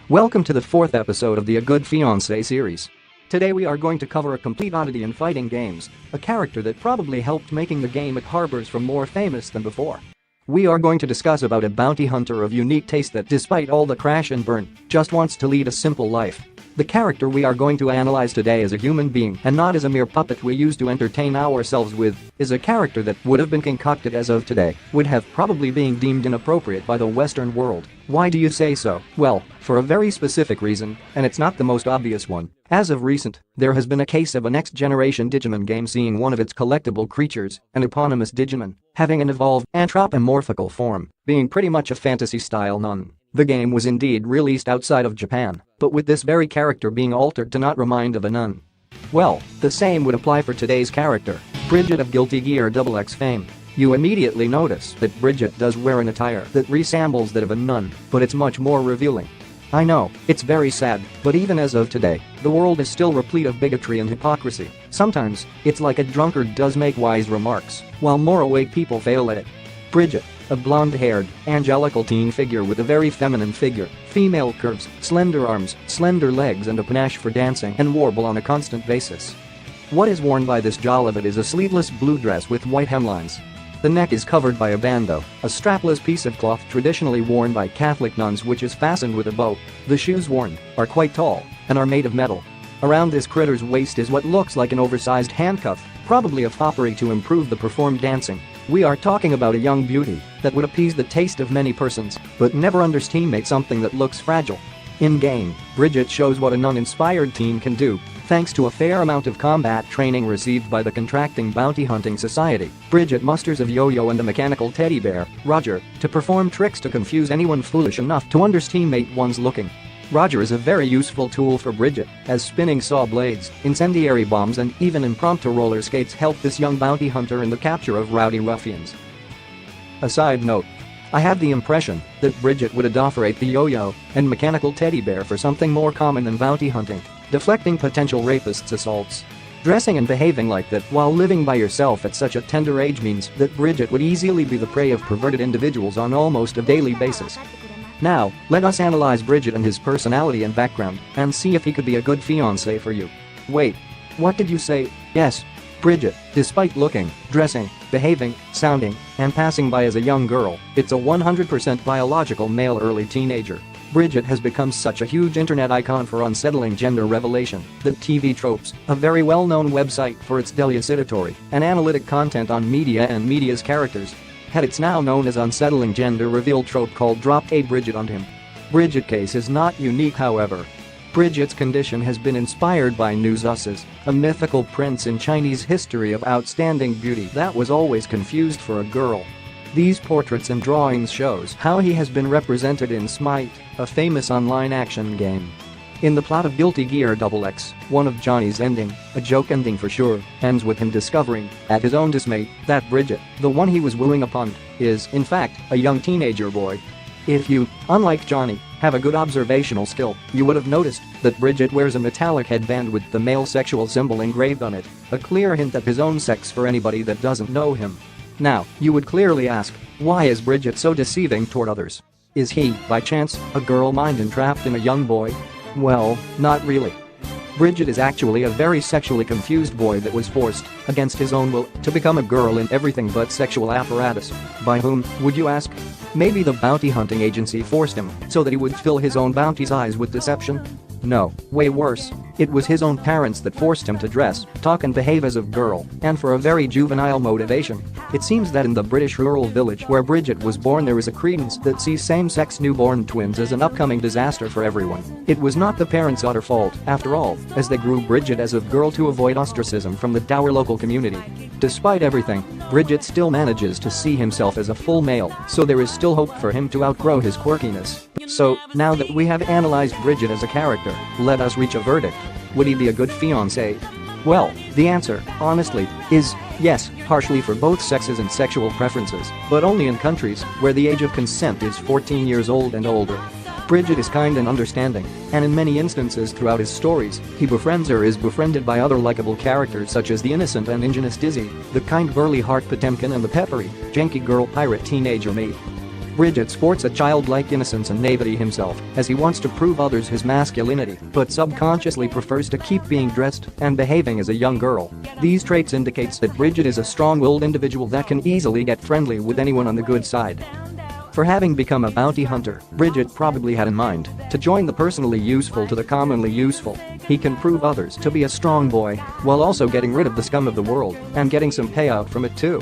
Welcome to the fourth episode of the A Good Fiancé series. Today we are going to cover a complete oddity in fighting games, a character that probably helped making the game it harbors from more famous than before. We are going to discuss about a bounty hunter of unique taste that, despite all the crash and burn, just wants to lead a simple life. The character we are going to analyze today as a human being and not as a mere puppet we use to entertain ourselves with, is a character that would have been concocted as of today, would have probably been deemed inappropriate by the Western world. Why do you say so? Well, for a very specific reason, and it's not the most obvious one. As of recent, there has been a case of a next-generation Digimon game seeing one of its collectible creatures, an eponymous Digimon, having an evolved anthropomorphical form, being pretty much a fantasy-style nun. The game was indeed released outside of Japan, but with this very character being altered to not remind of a nun. Well, the same would apply for today's character, Bridget of Guilty Gear XX fame. You immediately notice that Bridget does wear an attire that resembles that of a nun, but it's much more revealing. I know, it's very sad, but even as of today, the world is still replete of bigotry and hypocrisy. Sometimes, it's like a drunkard does make wise remarks, while more awake people fail at it. Bridget, a blonde-haired, angelical teen figure with a very feminine figure, female curves, slender arms, slender legs and a panache for dancing and warble on a constant basis. What is worn by this Jollivet is a sleeveless blue dress with white hemlines. The neck is covered by a bandeau, a strapless piece of cloth traditionally worn by Catholic nuns which is fastened with a bow. The shoes worn are quite tall and are made of metal. Around this critter's waist is what looks like an oversized handcuff, probably a foppery to improve the performed dancing. We are talking about a young beauty that would appease the taste of many persons, but never underestimate something that looks fragile. In-game, Bridget shows what a nun-inspired teen can do, thanks to a fair amount of combat training received by the contracting bounty hunting society. Bridget musters a yo-yo and a mechanical teddy bear, Roger, to perform tricks to confuse anyone foolish enough to underestimate one's looking. Roger is a very useful tool for Bridget, as spinning saw blades, incendiary bombs and even impromptu roller skates help this young bounty hunter in the capture of rowdy ruffians. A side note. I have the impression that Bridget would adofferate the yo-yo and mechanical teddy bear for something more common than bounty hunting, deflecting potential rapists' assaults. Dressing and behaving like that while living by yourself at such a tender age means that Bridget would easily be the prey of perverted individuals on almost a daily basis. Now, let us analyze Bridget and his personality and background and see if he could be a good fiancé for you. Wait. What did you say? Yes. Bridget, despite looking, dressing, behaving, sounding, and passing by as a young girl, it's a 100% biological male early teenager. Bridget has become such a huge internet icon for unsettling gender revelation that TV Tropes, a very well-known website for its delucidatory and analytic content on media and media's characters, had its now known as unsettling gender reveal trope called Drop a Bridget on him. Bridget case is not unique however. Bridget's condition has been inspired by Nuzusis, a mythical prince in Chinese history of outstanding beauty that was always confused for a girl. These portraits and drawings shows how he has been represented in Smite, a famous online action game. In the plot of Guilty Gear XX, one of Johnny's ending, a joke ending for sure, ends with him discovering, at his own dismay, that Bridget, the one he was wooing upon, is, in fact, a young teenager boy. If you, unlike Johnny, have a good observational skill, you would have noticed that Bridget wears a metallic headband with the male sexual symbol engraved on it, a clear hint at his own sex for anybody that doesn't know him. Now, you would clearly ask, why is Bridget so deceiving toward others? Is he, by chance, a girl mind entrapped in a young boy? Well, not really. Bridget is actually a very sexually confused boy that was forced, against his own will, to become a girl in everything but sexual apparatus. By whom, would you ask? Maybe the bounty hunting agency forced him so that he would fill his own bounty's eyes with deception? No, way worse. It was his own parents that forced him to dress, talk and behave as a girl, and for a very juvenile motivation. It seems that in the British rural village where Bridget was born there is a credence that sees same-sex newborn twins as an upcoming disaster for everyone. It was not the parents' utter fault, after all, as they grew Bridget as a girl to avoid ostracism from the dour local community. Despite everything, Bridget still manages to see himself as a full male, so there is still hope for him to outgrow his quirkiness. So, now that we have analyzed Bridget as a character, let us reach a verdict. Would he be a good fiancé? Well, the answer, honestly, is yes, partially for both sexes and sexual preferences, but only in countries where the age of consent is 14 years old and older. Bridget is kind and understanding, and in many instances throughout his stories, he befriends or is befriended by other likable characters such as the innocent and ingenious Dizzy, the kind burly Heart Potemkin and the peppery, janky girl pirate teenager Maeve. Bridget sports a childlike innocence and naivety himself as he wants to prove others his masculinity but subconsciously prefers to keep being dressed and behaving as a young girl. These traits indicates that Bridget is a strong-willed individual that can easily get friendly with anyone on the good side. For having become a bounty hunter, Bridget probably had in mind to join the personally useful to the commonly useful. He can prove others to be a strong boy while also getting rid of the scum of the world and getting some payout from it too.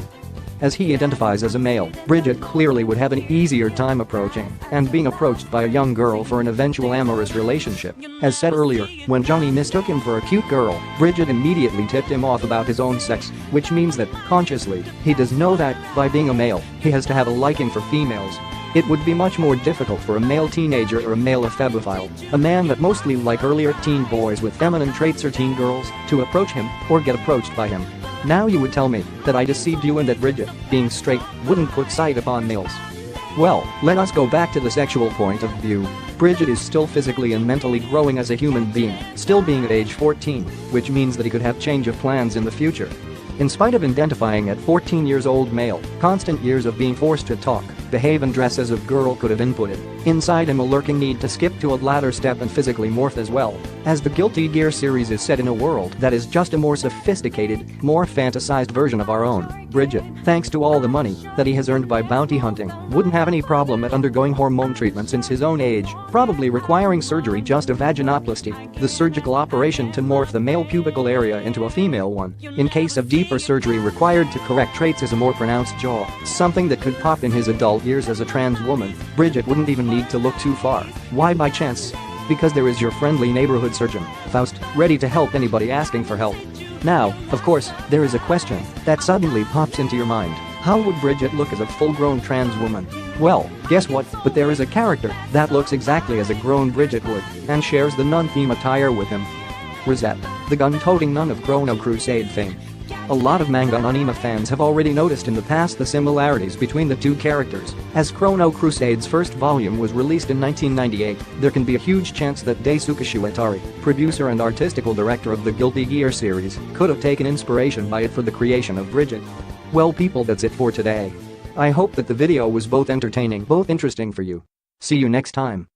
As he identifies as a male, Bridget clearly would have an easier time approaching and being approached by a young girl for an eventual amorous relationship. As said earlier, when Johnny mistook him for a cute girl, Bridget immediately tipped him off about his own sex, which means that, consciously, he does know that, by being a male, he has to have a liking for females. It would be much more difficult for a male teenager or a male ephebophile, a man that mostly like earlier teen boys with feminine traits or teen girls, to approach him or get approached by him. Now you would tell me that I deceived you and that Bridget, being straight, wouldn't put sight upon males. Well, let us go back to the sexual point of view. Bridget is still physically and mentally growing as a human being, still being at age 14, which means that he could have change of plans in the future. In spite of identifying at 14 years old male, constant years of being forced to talk, behave and dress as a girl could have inputted inside him a lurking need to skip to a latter step and physically morph as well, as the Guilty Gear series is set in a world that is just a more sophisticated, more fantasized version of our own. Bridget, thanks to all the money that he has earned by bounty hunting, wouldn't have any problem at undergoing hormone treatment since his own age, probably requiring surgery just a vaginoplasty, the surgical operation to morph the male pubical area into a female one, in case of deeper surgery required to correct traits as a more pronounced jaw, something that could pop in his adult years as a trans woman. Bridget wouldn't even need to look too far. Why by chance? Because there is your friendly neighborhood surgeon, Faust, ready to help anybody asking for help. Now, of course, there is a question that suddenly pops into your mind. How would Bridget look as a full-grown trans woman? Well, guess what, but there is a character that looks exactly as a grown Bridget would and shares the nun theme attire with him. Rosette, the gun-toting nun of Chrono Crusade fame. A lot of manga and anime fans have already noticed in the past the similarities between the two characters. As Chrono Crusade's first volume was released in 1998, there can be a huge chance that Daisuke Shuetari, producer and artistical director of the Guilty Gear series, could have taken inspiration by it for the creation of Bridget. Well people, that's it for today. I hope that the video was both entertaining, both interesting for you. See you next time.